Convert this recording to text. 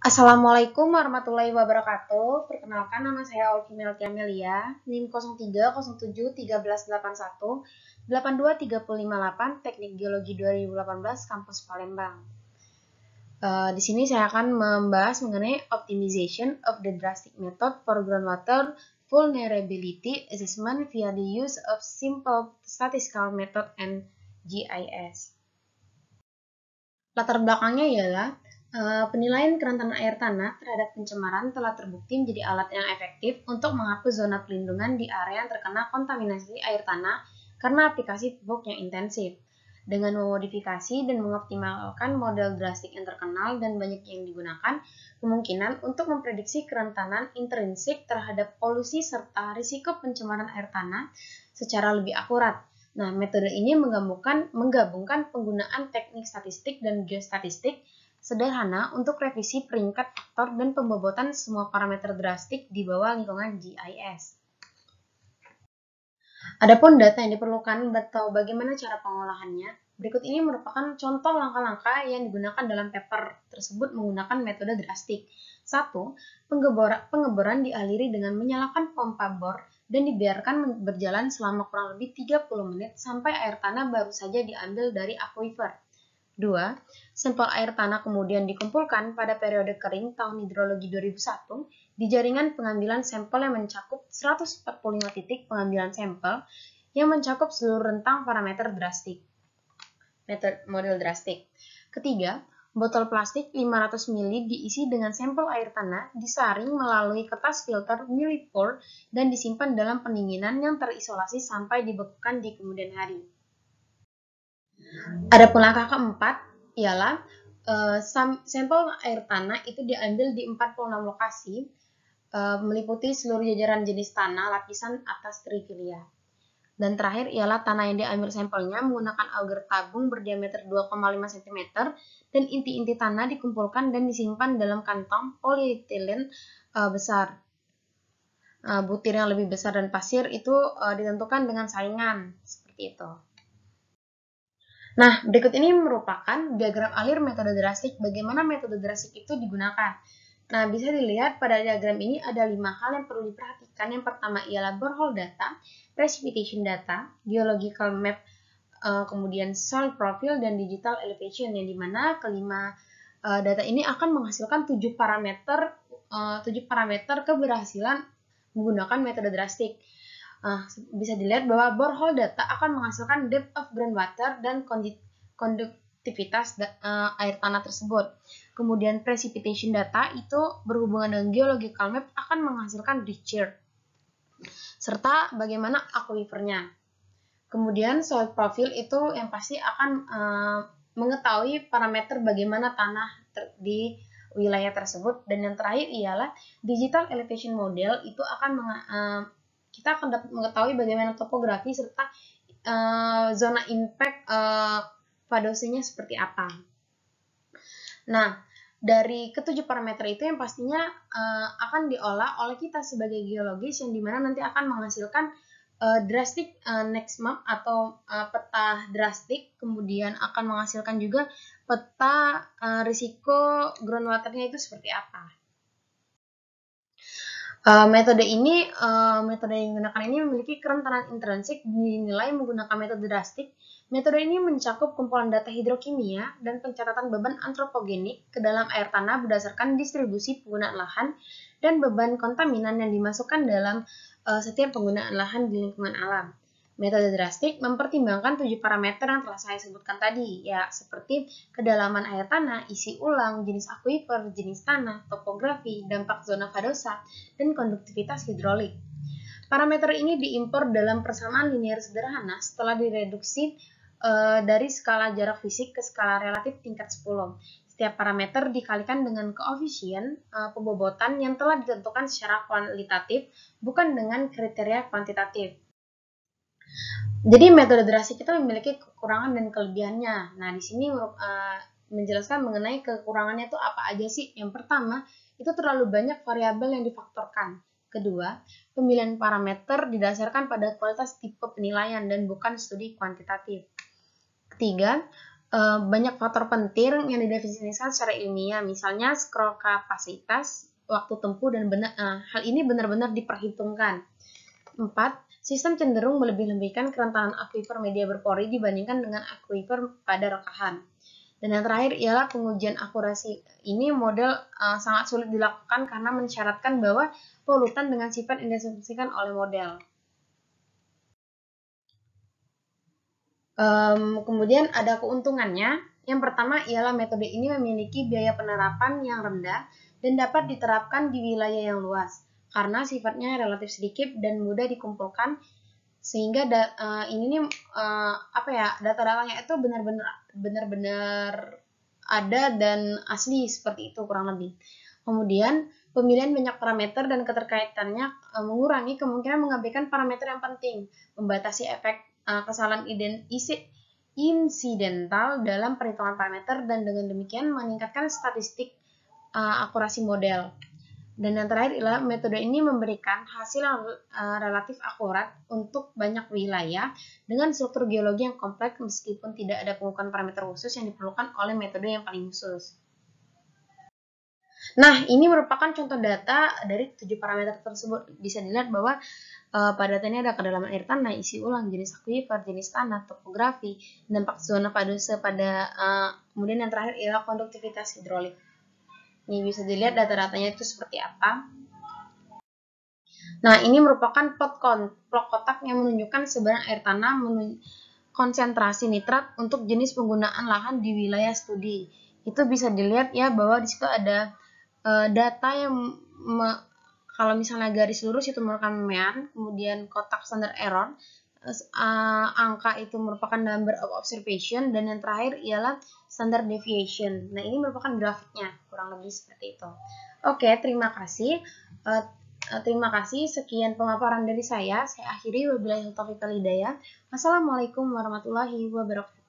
Assalamualaikum warahmatullahi wabarakatuh. Perkenalkan, nama saya Olvi Meltia Melia, NIM 03071381 82358, Teknik Geologi 2018, Kampus Palembang. Di sini saya akan membahas mengenai optimization of the drastic method for groundwater vulnerability assessment via the use of simple statistical method and GIS. Latar belakangnya ialah penilaian kerentanan air tanah terhadap pencemaran telah terbukti menjadi alat yang efektif untuk menghapus zona pelindungan di area yang terkena kontaminasi air tanah karena aplikasi pupuk yang intensif. Dengan memodifikasi dan mengoptimalkan model drastik yang terkenal dan banyak yang digunakan, kemungkinan untuk memprediksi kerentanan intrinsik terhadap polusi serta risiko pencemaran air tanah secara lebih akurat. Nah, metode ini menggabungkan penggunaan teknik statistik dan geostatistik sederhana untuk revisi peringkat faktor dan pembobotan semua parameter drastik di bawah lingkungan GIS. Adapun data yang diperlukan atau bagaimana cara pengolahannya, berikut ini merupakan contoh langkah-langkah yang digunakan dalam paper tersebut menggunakan metode drastik. 1. Pengeboran dialiri dengan menyalakan pompa bor dan dibiarkan berjalan selama kurang lebih 30 menit sampai air tanah baru saja diambil dari akuifer. 2. Sampel air tanah kemudian dikumpulkan pada periode kering tahun hidrologi 2001 di jaringan pengambilan sampel yang mencakup 145 titik pengambilan sampel yang mencakup seluruh rentang parameter drastik. Model drastik. Ketiga, botol plastik 500 ml diisi dengan sampel air tanah, disaring melalui kertas filter millipore dan disimpan dalam pendinginan yang terisolasi sampai dibekukan di kemudian hari. Adapun langkah keempat ialah sampel air tanah itu diambil di 46 lokasi, meliputi seluruh jajaran jenis tanah lapisan atas trifilia. Dan terakhir ialah tanah yang diambil sampelnya menggunakan auger tabung berdiameter 2,5 cm dan inti-inti tanah dikumpulkan dan disimpan dalam kantong polietilen besar. Butir yang lebih besar dan pasir itu ditentukan dengan saringan, seperti itu. Nah, berikut ini merupakan diagram alir metode drastik. Bagaimana metode drastik itu digunakan? Nah, bisa dilihat pada diagram ini ada 5 hal yang perlu diperhatikan. Yang pertama ialah borehole data, precipitation data, geological map, kemudian soil profile, dan digital elevation, yang dimana kelima data ini akan menghasilkan 7 parameter keberhasilan menggunakan metode drastik. Bisa dilihat bahwa borehole data akan menghasilkan depth of groundwater dan konduktivitas air tanah tersebut. Kemudian precipitation data itu berhubungan dengan geological map akan menghasilkan discharge serta bagaimana akuifernya. Kemudian soil profile itu yang pasti akan mengetahui parameter bagaimana tanah di wilayah tersebut. Dan yang terakhir ialah digital elevation model itu akan kita akan dapat mengetahui bagaimana topografi serta zona impact fadosenya seperti apa. Nah, dari ketujuh parameter itu yang pastinya akan diolah oleh kita sebagai geologis, yang dimana nanti akan menghasilkan drastic next map atau peta drastik, kemudian akan menghasilkan juga peta risiko groundwaternya itu seperti apa. Metode yang digunakan ini memiliki kerentanan intrinsik dinilai menggunakan metode drastik. Metode ini mencakup kumpulan data hidrokimia dan pencatatan beban antropogenik ke dalam air tanah berdasarkan distribusi penggunaan lahan dan beban kontaminan yang dimasukkan dalam setiap penggunaan lahan di lingkungan alam. Metode drastik mempertimbangkan 7 parameter yang telah saya sebutkan tadi, ya seperti kedalaman air tanah, isi ulang, jenis akuifer, jenis tanah, topografi, dampak zona fadosa, dan konduktivitas hidrolik. Parameter ini diimpor dalam persamaan linear sederhana setelah direduksi dari skala jarak fisik ke skala relatif tingkat 10. Setiap parameter dikalikan dengan koefisien pembobotan yang telah ditentukan secara kualitatif, bukan dengan kriteria kuantitatif. Jadi metode drastik itu memiliki kekurangan dan kelebihannya. Nah, di sini menjelaskan mengenai kekurangannya itu apa aja sih. Yang pertama, itu terlalu banyak variabel yang difaktorkan. Kedua, pemilihan parameter didasarkan pada kualitas tipe penilaian dan bukan studi kuantitatif. Ketiga, banyak faktor penting yang didefinisikan secara ilmiah, misalnya scroll kapasitas, waktu tempuh, dan hal ini benar-benar diperhitungkan. 4. Sistem cenderung melebih-lebihkan kerentanan akuifer media berpori dibandingkan dengan akuifer pada rekahan. Dan yang terakhir ialah pengujian akurasi. Ini model sangat sulit dilakukan karena mensyaratkan bahwa polutan dengan sifat yang diasumsikan oleh model. Kemudian ada keuntungannya. Yang pertama ialah metode ini memiliki biaya penerapan yang rendah dan dapat diterapkan di wilayah yang luas karena sifatnya relatif sedikit dan mudah dikumpulkan, sehingga data-datanya itu benar-benar ada dan asli, seperti itu kurang lebih. Kemudian pemilihan banyak parameter dan keterkaitannya mengurangi kemungkinan mengabaikan parameter yang penting, membatasi efek kesalahan insidental dalam perhitungan parameter, dan dengan demikian meningkatkan statistik akurasi model. Dan yang terakhir adalah metode ini memberikan hasil yang relatif akurat untuk banyak wilayah dengan struktur geologi yang kompleks meskipun tidak ada pengukuran parameter khusus yang diperlukan oleh metode yang paling khusus. Nah, ini merupakan contoh data dari 7 parameter tersebut. Bisa dilihat bahwa pada data ini ada kedalaman air tanah, isi ulang, jenis akuifer, jenis tanah, topografi, dampak zona padus pada kemudian yang terakhir ialah konduktivitas hidrolik. Ini bisa dilihat data-datanya itu seperti apa. Nah, ini merupakan plot kotak yang menunjukkan sebaran air tanah konsentrasi nitrat untuk jenis penggunaan lahan di wilayah studi. Itu bisa dilihat ya bahwa di situ ada data yang kalau misalnya garis lurus itu merupakan mean, kemudian kotak standar error, angka itu merupakan number of observation, dan yang terakhir ialah standard deviation. Nah, ini merupakan grafiknya, kurang lebih seperti itu. Oke, terima kasih. Terima kasih. Sekian pemaparan dari saya. Saya akhiri. Wabillahi taufiq wal hidayah. Wassalamualaikum warahmatullahi wabarakatuh.